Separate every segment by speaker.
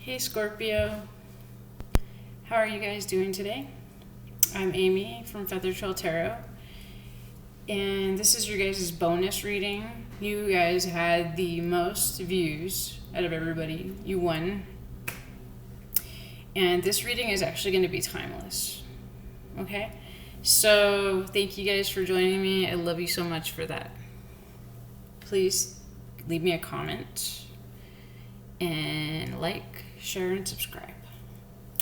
Speaker 1: Hey Scorpio, how are you guys doing today? I'm Amy from Feather Trail Tarot, and this is your guys' bonus reading. You guys had the most views out of everybody. You won. And this reading is actually going to be timeless. Okay? So, thank you guys for joining me. I love you so much for that. Please leave me a comment and like, share, and subscribe.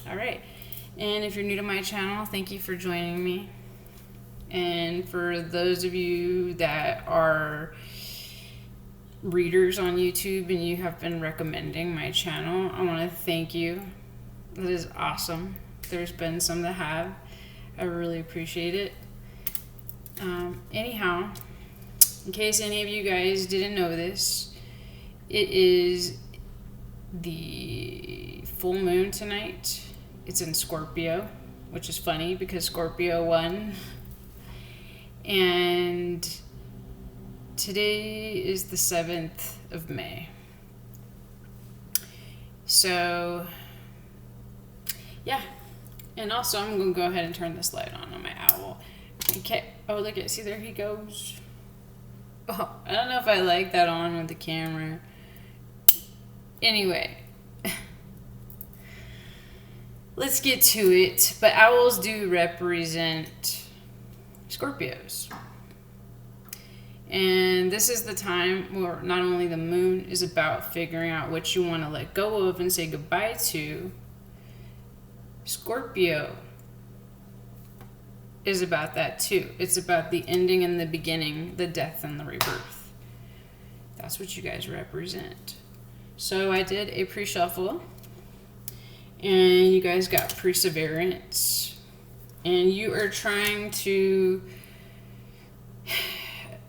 Speaker 1: All right. And if you're new to my channel, thank you for joining me. And for those of you that are readers on YouTube and you have been recommending my channel, I want to thank you. That is awesome. There's been some that have. I really appreciate it. Anyhow, in case any of you guys didn't know this, it is the full moon tonight. It's in Scorpio, which is funny because Scorpio won. And today is the 7th of May. So, yeah. And also, I'm going to go ahead and turn this light on my owl. Okay. Oh, look at, see, there he goes. Oh, I don't know if I like that on with the camera. Anyway, let's get to it. But owls do represent Scorpios. And this is the time where not only the moon is about figuring out what you want to let go of and say goodbye to, Scorpio is about that too. It's about the ending and the beginning, the death and the rebirth. That's what you guys represent. So I did a pre-shuffle, and you guys got perseverance, and you are trying to,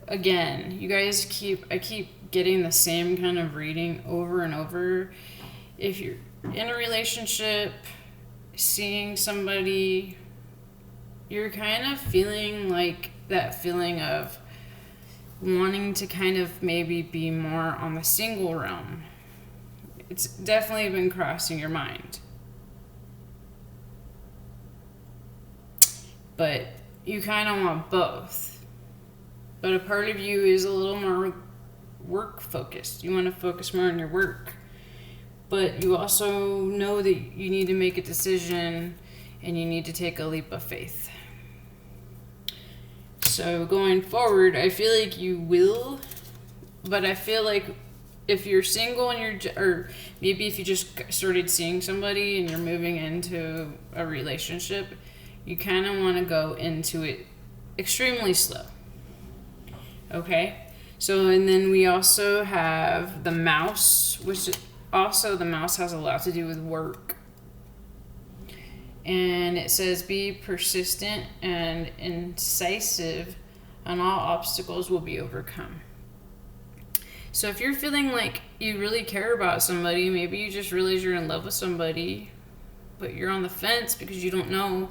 Speaker 1: again, you guys I keep getting the same kind of reading over and over. If you're in a relationship, seeing somebody, you're kind of feeling like that feeling of wanting to kind of maybe be more on the single realm. It's definitely been crossing your mind. But you kind of want both. But a part of you is a little more work focused. You want to focus more on your work. But you also know that you need to make a decision and you need to take a leap of faith. So going forward, I feel like you will, but I feel like if you're single and or maybe if you just started seeing somebody and you're moving into a relationship, you kind of want to go into it extremely slow. Okay? So, and then we also have the mouse, which also the mouse has a lot to do with work. And it says, be persistent and incisive, and all obstacles will be overcome. So if you're feeling like you really care about somebody, maybe you just realize you're in love with somebody, but you're on the fence because you don't know.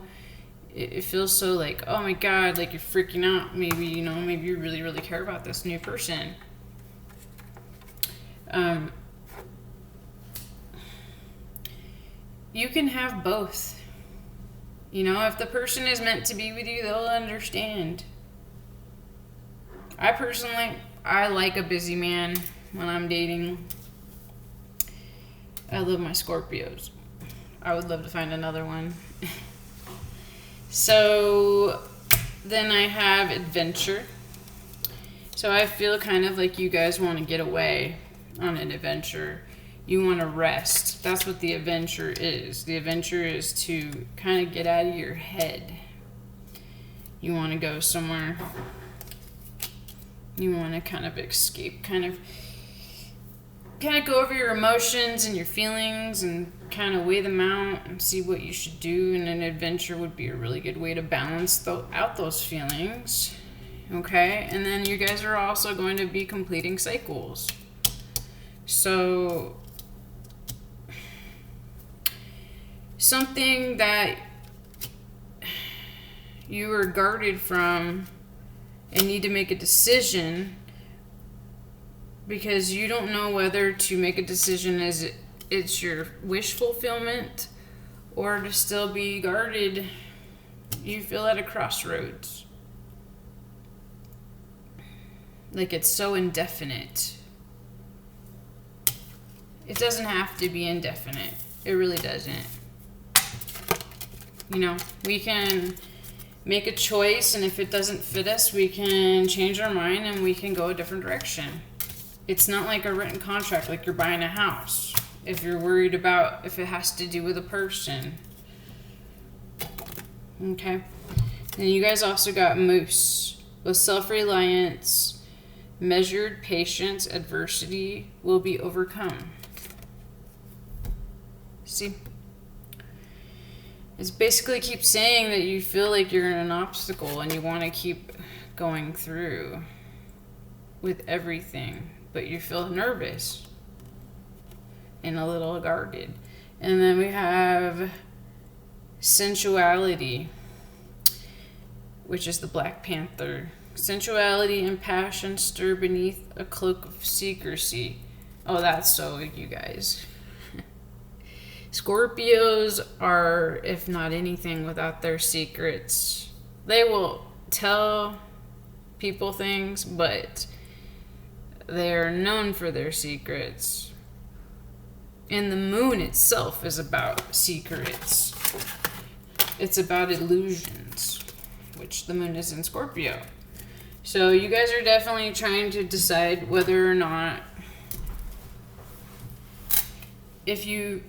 Speaker 1: It feels so like, oh my God, like you're freaking out. Maybe, maybe you really, really care about this new person. You can have both. If the person is meant to be with you, they'll understand. I like a busy man when I'm dating. I love my Scorpios. I would love to find another one. So then I have adventure. So I feel kind of like you guys want to get away on an adventure. You want to rest. That's what the adventure is. The adventure is to kind of get out of your head. You want to go somewhere. You want to kind of escape, kind of go over your emotions and your feelings and kind of weigh them out and see what you should do. And an adventure would be a really good way to balance out those feelings. Okay? And then you guys are also going to be completing cycles. So something that you are guarded from and need to make a decision because you don't know whether to make a decision it's your wish fulfillment or to still be guarded. You feel at a crossroads. Like it's so indefinite. It doesn't have to be indefinite. It really doesn't. You know, we can make a choice, and if it doesn't fit us, we can change our mind and we can go a different direction. It's not like a written contract, like you're buying a house. If you're worried about if it has to do with a person. Okay. And you guys also got Moose. With self-reliance, measured patience, adversity will be overcome. See? It's basically keep saying that you feel like you're in an obstacle and you want to keep going through with everything, but you feel nervous and a little guarded. And then we have sensuality, which is the Black Panther. Sensuality and passion stir beneath a cloak of secrecy. Oh, that's so you guys. Scorpios are, if not anything, without their secrets. They will tell people things, but they are known for their secrets. And the moon itself is about secrets. It's about illusions, which the moon is in Scorpio. So you guys are definitely trying to decide whether or not, if you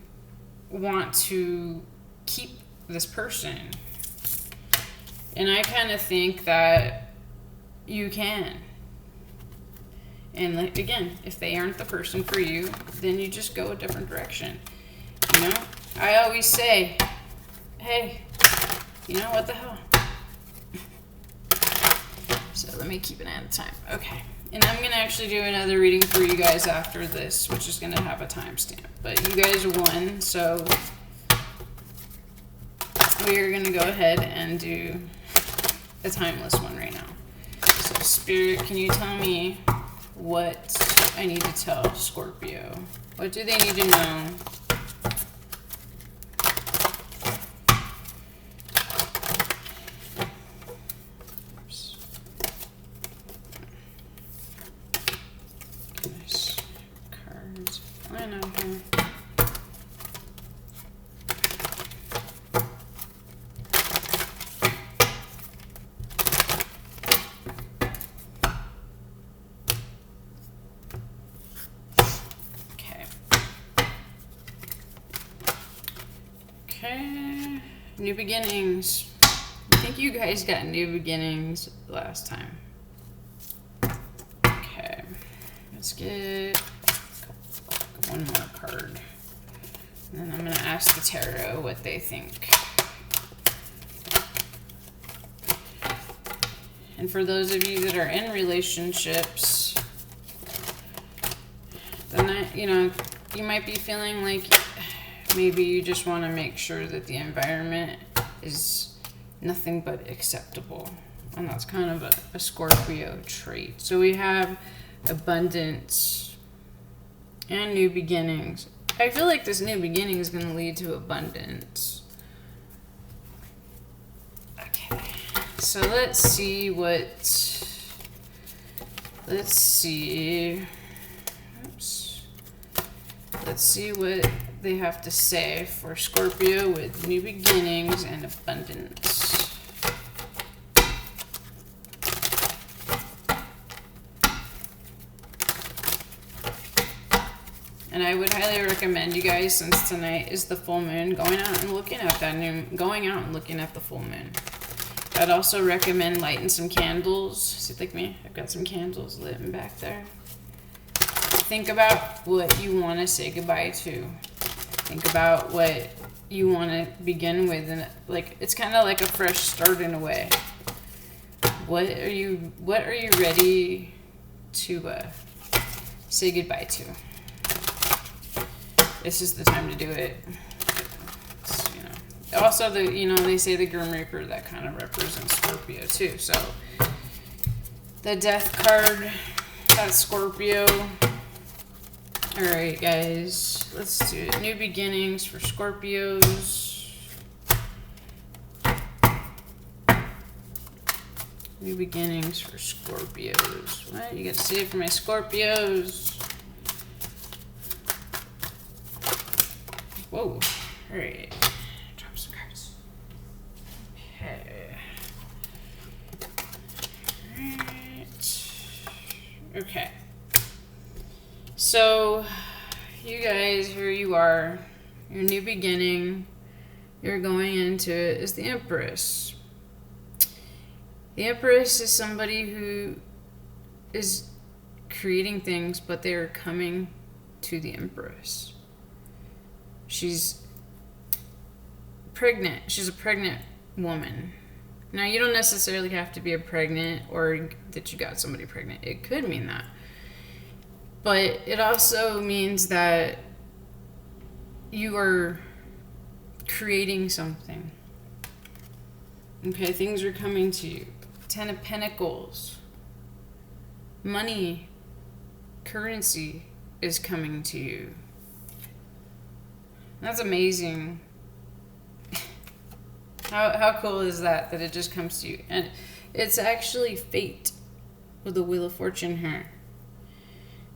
Speaker 1: want to keep this person. And I kind of think that you can. And like, again, if they aren't the person for you, then you just go a different direction. You know, I always say, hey, you know, what the hell? So let me keep it at a time. Okay. And I'm going to actually do another reading for you guys after this, which is going to have a timestamp. But you guys won, so we are going to go ahead and do a timeless one right now. So Spirit, can you tell me what I need to tell Scorpio? What do they need to know? Okay, new beginnings. I think you guys got new beginnings last time. Okay, let's get one more card. And then I'm going to ask the tarot what they think. And for those of you that are in relationships, then you might be feeling like maybe you just want to make sure that the environment is nothing but acceptable. And that's kind of a Scorpio trait. So we have abundance and new beginnings. I feel like this new beginning is going to lead to abundance. Okay. So let's see what... Let's see what they have to say for Scorpio with new beginnings and abundance. And I would highly recommend you guys, since tonight is the full moon, going out and looking at the full moon. I'd also recommend lighting some candles. See, like me, I've got some candles lit in back there. Think about what you want to say goodbye to. Think about what you want to begin with, and like it's kind of like a fresh start in a way. What are you ready to say goodbye to? This is the time to do it. Also, they say the Grim Reaper, that kind of represents Scorpio too. So the Death card, that's Scorpio. Alright, guys. Let's do it. New beginnings for Scorpios. New beginnings for Scorpios. What? You got to see it for my Scorpios. Whoa. Alright. Drop some cards. Okay. Alright. Okay. So, you guys, here you are. Your new beginning. You're going into it is the Empress. The Empress is somebody who is creating things, but they're coming to the Empress. She's pregnant. She's a pregnant woman. Now, you don't necessarily have to be a pregnant or that you got somebody pregnant. It could mean that. But it also means that you are creating something. Okay, things are coming to you. 10 of Pentacles. Money, currency is coming to you. That's amazing. How cool is that it just comes to you? And it's actually fate with the Wheel of Fortune here.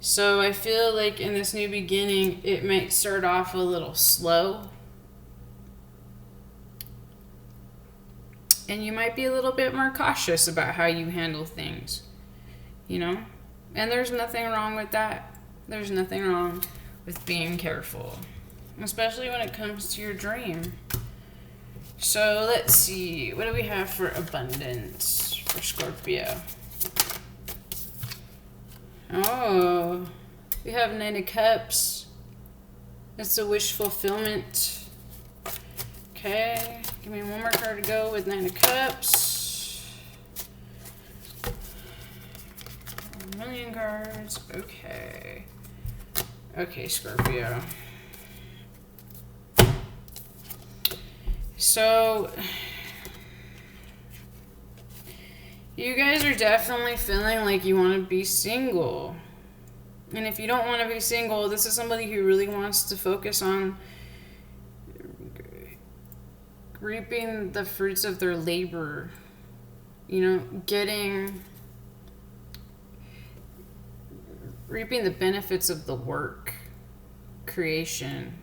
Speaker 1: So I feel like in this new beginning, it might start off a little slow. And you might be a little bit more cautious about how you handle things. You know? And there's nothing wrong with that. There's nothing wrong with being careful. Especially when it comes to your dream. So let's see. What do we have for abundance for Scorpio? Oh, we have 9 of Cups. It's a wish fulfillment. Okay, give me one more card to go with 9 of Cups. 1,000,000 cards. Okay. Okay, Scorpio. So, you guys are definitely feeling like you want to be single. And if you don't want to be single, this is somebody who really wants to focus on reaping the fruits of their labor. You know, reaping the benefits of the work, creation.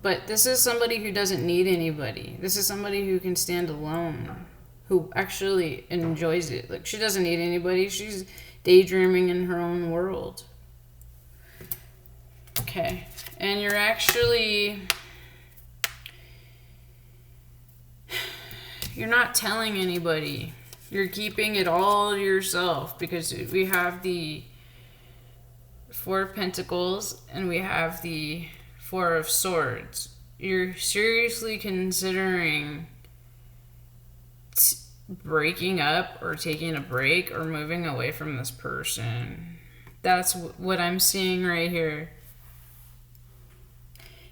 Speaker 1: But this is somebody who doesn't need anybody. This is somebody who can stand alone, who actually enjoys it. Like, she doesn't need anybody. She's daydreaming in her own world. Okay. And you're not telling anybody. You're keeping it all to yourself, because we have the 4 of Pentacles and we have the 4 of Swords. You're seriously considering breaking up or taking a break or moving away from this person. That's what I'm seeing right here.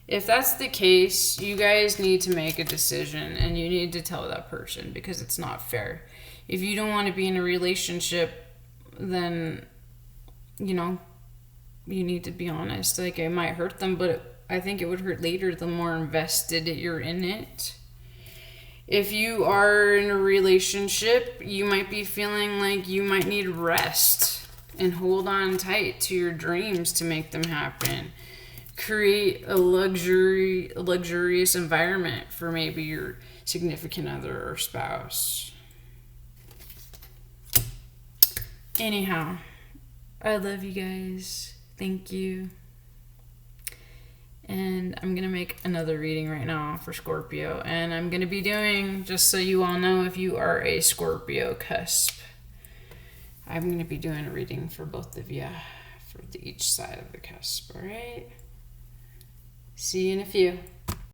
Speaker 1: If that's the case, you guys need to make a decision and you need to tell that person, because it's not fair. If you don't want to be in a relationship, then, you know, you need to be honest. Like, it might hurt them, but I think it would hurt later the more invested you're in it. If you are in a relationship, you might be feeling like you might need rest and hold on tight to your dreams to make them happen. Create a luxurious environment for maybe your significant other or spouse. Anyhow, I love you guys. Thank you. And I'm going to make another reading right now for Scorpio. And I'm going to be doing, just so you all know, if you are a Scorpio cusp, I'm going to be doing a reading for both of you, for each side of the cusp, all right? See you in a few.